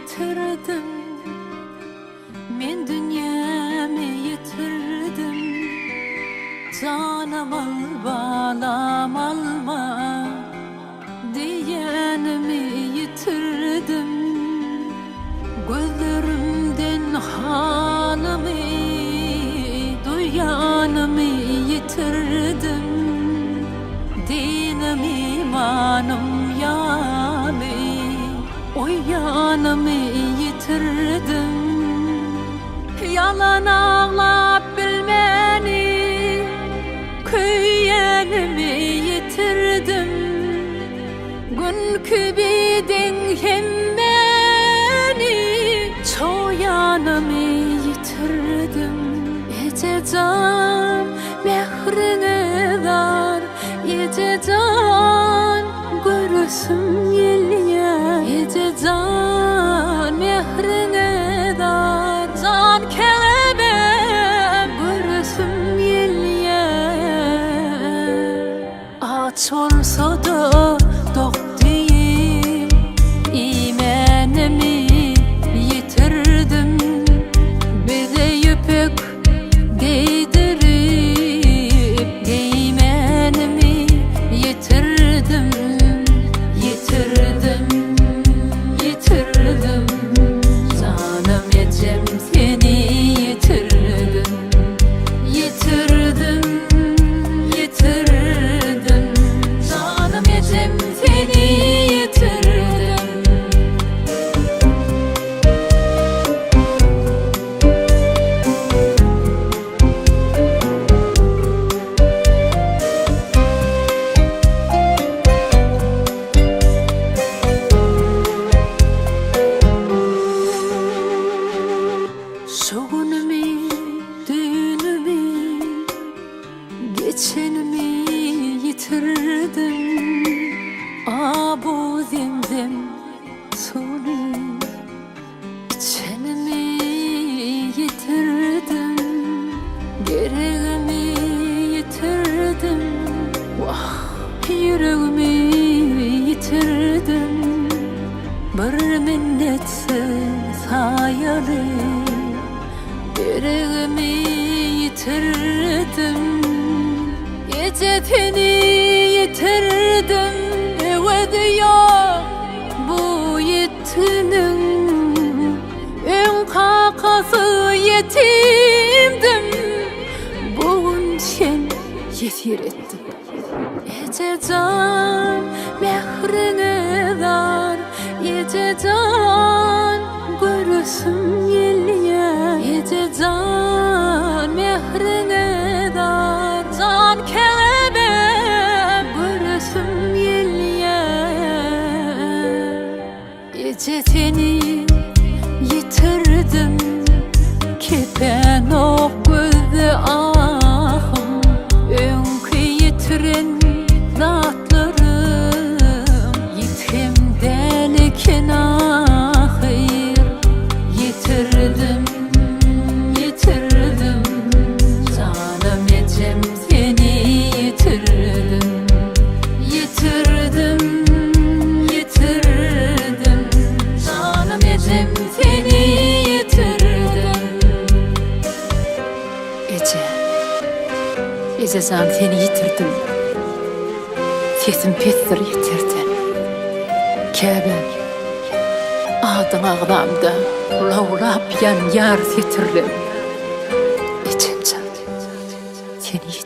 yitirdim, men dünyamı yitirdim. Canım al balam alma diyenimi yitirdim. Gözlerimden halımı duyanımı yitirdim. Dinim imanım yani o yanımı yitirdim. Yalan ağlap bilmeni köyyenimi yitirdim. Günkü bidin hem beni çoyanımı yitirdim. Ece can mehrine dar, ece can görüsüm yelye. Ece can mehrine dar, can kelebem görüsüm yelye. Aç olsa da dokdiyim, imanımı yitirdim. Bir de yüpek değdirip imanımı yitirdim. Yitirdim, yitirdim. Canım ecem seni yitirdim. Yitirdim, yitirdim. Canım ecem seni yitirdim. Şu günümü, düğünümü, geçenimi yitirdim. Bu zemzem sonu içenimi yitirdim. Gereğimi yitirdim. Vah, yüreğimi yitirdim. Bir minnetsiz hayalim, gereğimi yitirdim. Gecetini yitirdim. Evet yok bu yetinin ön kakası yetimdim. Bugün sen yetir ettin. Ece can mehrine dar, ece can görüsüm yelye. Ece can mehrine dar, can kelebem görüsüm yelye. Ece seni yitirdim, kepen o gözü ahım. Önkü yitiren zatlarım yitimden iken ahir. Yitirdim, yitirdim. Canım ecem seni yitirdim. Yitirdim, yitirdim. Canım ecem seni yitirdim. Ece can seni yitirdim. Sesim pestir yitirdin. Kebe adın ağlamda lavlap yan yar yitirdim. Ecem can seni yitirdim.